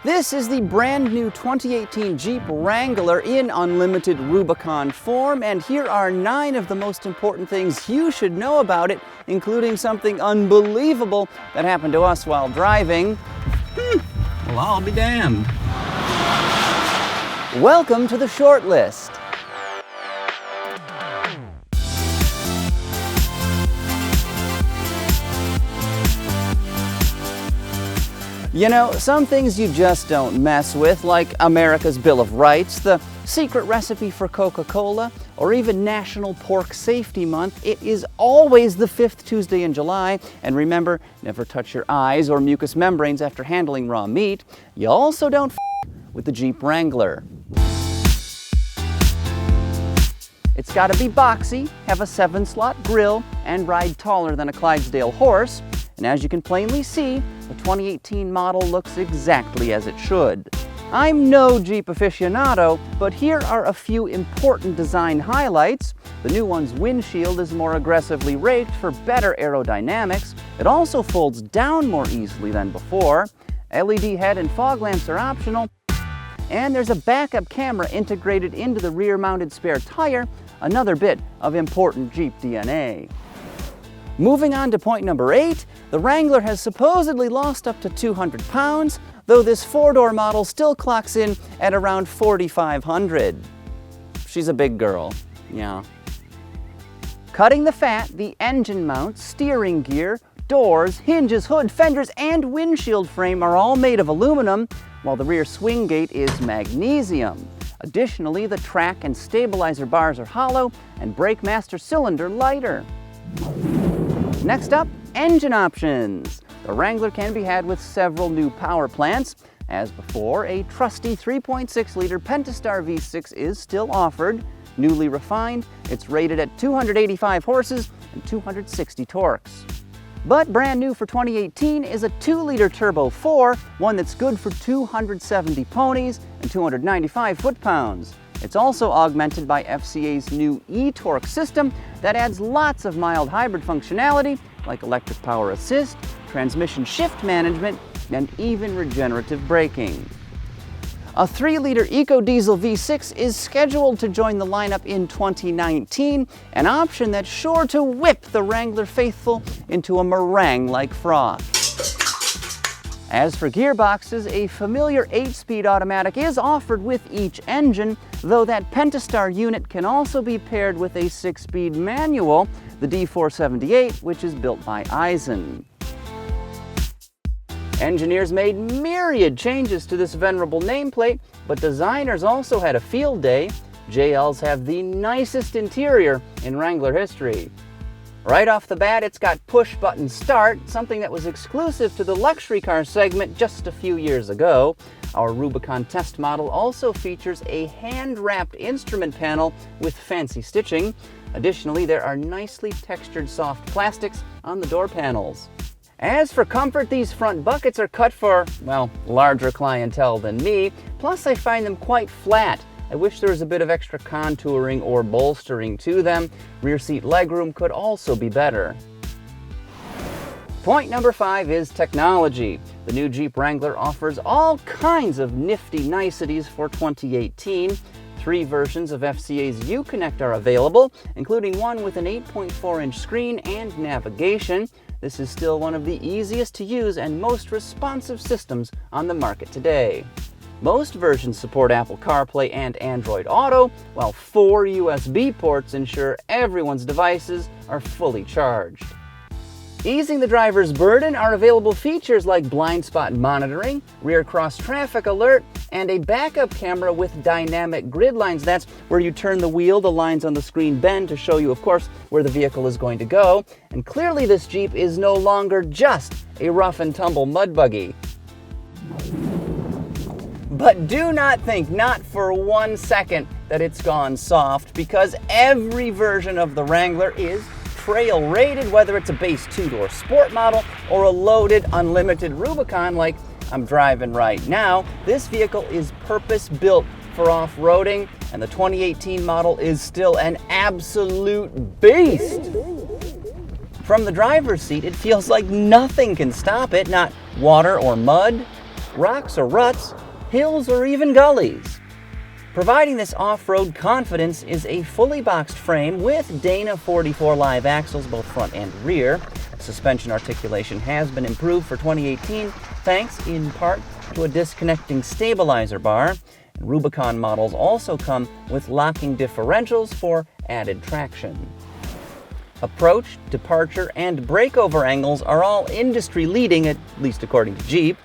This is the brand new 2018 Jeep Wrangler in unlimited Rubicon form, and here are 9 of the most important things you should know about it, including something unbelievable that happened to us while driving. Well, I'll be damned. Welcome to the short list. You know, some things you just don't mess with, like America's Bill of Rights, the secret recipe for Coca-Cola, or even National Pork Safety Month. It is always the 5th Tuesday in July, and remember, never touch your eyes or mucous membranes after handling raw meat. You also don't with the Jeep Wrangler. It's gotta be boxy, have a 7-slot grille, and ride taller than a Clydesdale horse. And as you can plainly see, the 2018 model looks exactly as it should. I'm no Jeep aficionado, but here are a few important design highlights. The new one's windshield is more aggressively raked for better aerodynamics. It also folds down more easily than before. LED head and fog lamps are optional. And there's a backup camera integrated into the rear-mounted spare tire, another bit of important Jeep DNA. Moving on to point number 8, the Wrangler has supposedly lost up to 200 pounds, though this 4-door model still clocks in at around 4,500. She's a big girl, yeah. Cutting the fat, the engine mount, steering gear, doors, hinges, hood, fenders, and windshield frame are all made of aluminum, while the rear swing gate is magnesium. Additionally, the track and stabilizer bars are hollow, and brake master cylinder lighter. Next up, engine options. The Wrangler can be had with several new power plants. As before, a trusty 3.6-liter Pentastar V6 is still offered. Newly refined, it's rated at 285 horses and 260 torques. But brand new for 2018 is a 2-liter Turbo 4, one that's good for 270 ponies and 295 foot-pounds. It's also augmented by FCA's new e-Torque system that adds lots of mild hybrid functionality like electric power assist, transmission shift management, and even regenerative braking. A 3-liter EcoDiesel V6 is scheduled to join the lineup in 2019, an option that's sure to whip the Wrangler faithful into a meringue like froth. As for gearboxes, a familiar 8-speed automatic is offered with each engine, though that Pentastar unit can also be paired with a 6-speed manual, the D478, which is built by Eisen. Engineers made myriad changes to this venerable nameplate, but designers also had a field day. JLs have the nicest interior in Wrangler history. Right off the bat, it's got push-button start, something that was exclusive to the luxury car segment just a few years ago. Our Rubicon test model also features a hand-wrapped instrument panel with fancy stitching. Additionally, there are nicely textured soft plastics on the door panels. As for comfort, these front buckets are cut for, well, larger clientele than me, plus I find them quite flat. I wish there was a bit of extra contouring or bolstering to them. Rear seat legroom could also be better. Point number 5 is technology. The new Jeep Wrangler offers all kinds of nifty niceties for 2018. 3 versions of FCA's Uconnect are available, including one with an 8.4-inch screen and navigation. This is still one of the easiest to use and most responsive systems on the market today. Most versions support Apple CarPlay and Android Auto, while 4 USB ports ensure everyone's devices are fully charged. Easing the driver's burden are available features like blind spot monitoring, rear cross traffic alert, and a backup camera with dynamic grid lines. That's where you turn the wheel, the lines on the screen bend to show you, of course, where the vehicle is going to go. And clearly this Jeep is no longer just a rough and tumble mud buggy. But do not think, not for 1 second, that it's gone soft, because every version of the Wrangler is trail rated, whether it's a base 2-door sport model or a loaded unlimited Rubicon like I'm driving right now. This vehicle is purpose-built for off-roading, and the 2018 model is still an absolute beast. From the driver's seat, it feels like nothing can stop it, not water or mud. rocks or ruts, hills or even gullies. Providing this off-road confidence is a fully boxed frame with Dana 44 live axles, both front and rear. Suspension articulation has been improved for 2018, thanks in part to a disconnecting stabilizer bar. And Rubicon models also come with locking differentials for added traction. Approach, departure, and breakover angles are all industry-leading, at least according to Jeep.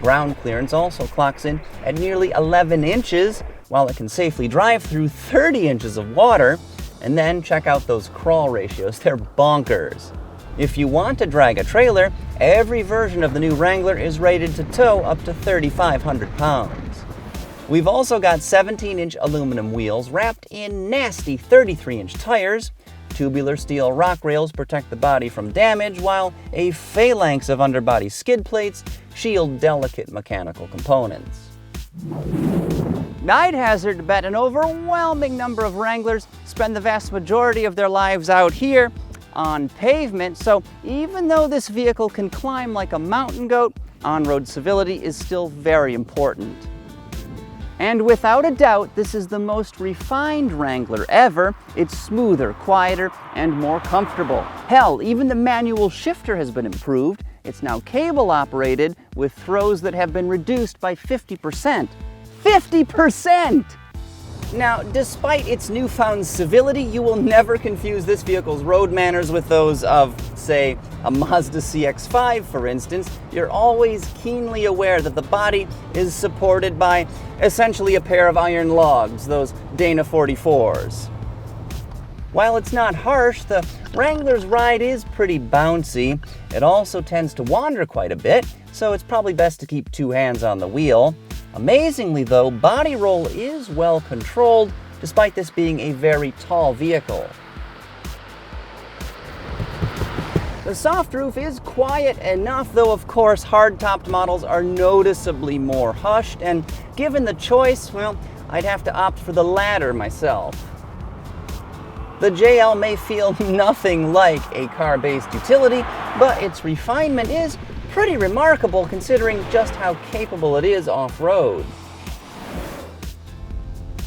Ground clearance also clocks in at nearly 11 inches, while it can safely drive through 30 inches of water. And then check out those crawl ratios, they're bonkers. If you want to drag a trailer, every version of the new Wrangler is rated to tow up to 3,500 pounds. We've also got 17-inch aluminum wheels wrapped in nasty 33-inch tires. Tubular steel rock rails protect the body from damage, while a phalanx of underbody skid plates shield delicate mechanical components. I'd hazard to bet an overwhelming number of Wranglers spend the vast majority of their lives out here on pavement, so even though this vehicle can climb like a mountain goat, on-road civility is still very important. And without a doubt, this is the most refined Wrangler ever. It's smoother, quieter, and more comfortable. Hell, even the manual shifter has been improved. It's now cable operated with throws that have been reduced by 50%. 50%! Now, despite its newfound civility, you will never confuse this vehicle's road manners with those of, say, a Mazda CX-5, for instance. You're always keenly aware that the body is supported by essentially a pair of iron logs, those Dana 44s. While it's not harsh, the Wrangler's ride is pretty bouncy. It also tends to wander quite a bit, so it's probably best to keep two hands on the wheel. Amazingly though, body roll is well controlled, despite this being a very tall vehicle. The soft roof is quiet enough, though of course hard-topped models are noticeably more hushed, and given the choice, well, I'd have to opt for the latter myself. The JL may feel nothing like a car-based utility, but its refinement is pretty remarkable considering just how capable it is off-road.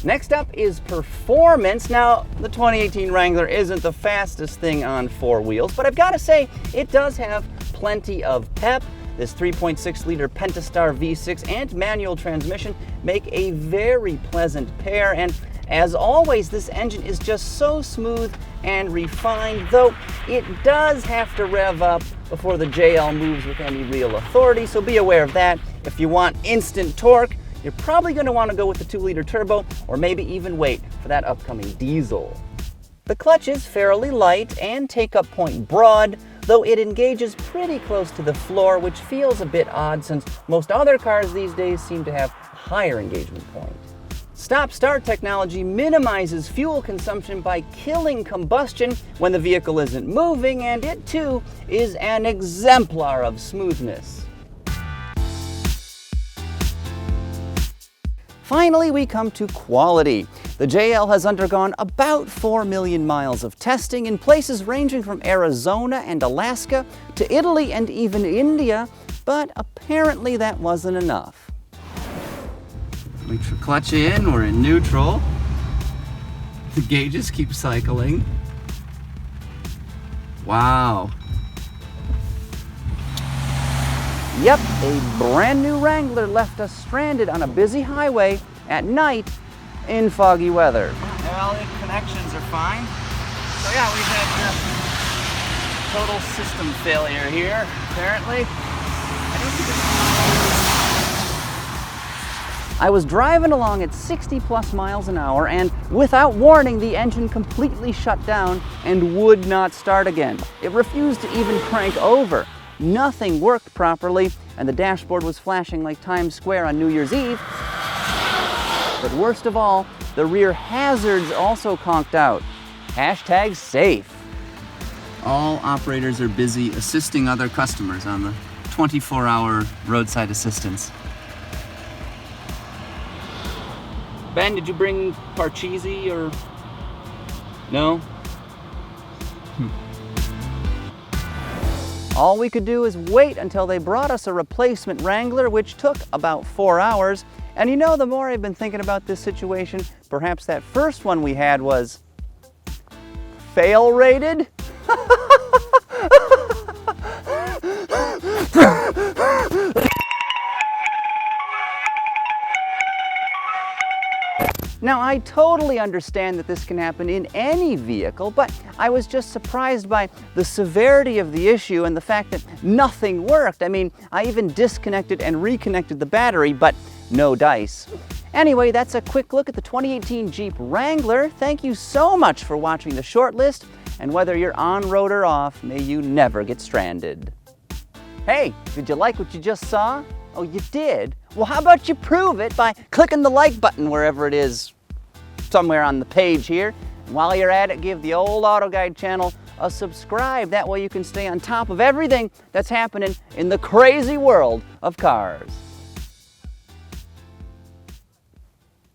Next up is performance. Now, the 2018 Wrangler isn't the fastest thing on four wheels, but I've got to say, it does have plenty of pep. This 3.6-liter Pentastar V6 and manual transmission make a very pleasant pair, and as always, this engine is just so smooth and refined, though it does have to rev up before the JL moves with any real authority, so be aware of that. If you want instant torque, you're probably going to want to go with the 2-liter turbo, or maybe even wait for that upcoming diesel. The clutch is fairly light and take-up point broad, though it engages pretty close to the floor, which feels a bit odd since most other cars these days seem to have a higher engagement point. Stop-start technology minimizes fuel consumption by killing combustion when the vehicle isn't moving, and it too is an exemplar of smoothness. Finally, we come to quality. The JL has undergone about 4 million miles of testing in places ranging from Arizona and Alaska to Italy and even India, but apparently that wasn't enough. Wait for clutch in, we're in neutral. The gauges keep cycling. Wow. Yep, a brand new Wrangler left us stranded on a busy highway at night in foggy weather. Well, the connections are fine. So yeah, we've had total system failure here, apparently. I was driving along at 60+ miles an hour, and without warning, the engine completely shut down and would not start again. It refused to even crank over. Nothing worked properly, and the dashboard was flashing like Times Square on New Year's Eve. But worst of all, the rear hazards also conked out. Hashtag safe. All operators are busy assisting other customers on the 24-hour roadside assistance. Ben, did you bring Parcheesi or no? All we could do is wait until they brought us a replacement Wrangler, which took about 4 hours. And you know, the more I've been thinking about this situation, perhaps that first one we had was fail rated? Now, I totally understand that this can happen in any vehicle, but I was just surprised by the severity of the issue and the fact that nothing worked. I mean, I even disconnected and reconnected the battery, but no dice. Anyway, that's a quick look at the 2018 Jeep Wrangler. Thank you so much for watching the short list, and whether you're on road or off, may you never get stranded. Hey, did you like what you just saw? Oh, you did? Well, how about you prove it by clicking the like button wherever it is, somewhere on the page here. And while you're at it, give the old Auto Guide channel a subscribe. That way you can stay on top of everything that's happening in the crazy world of cars.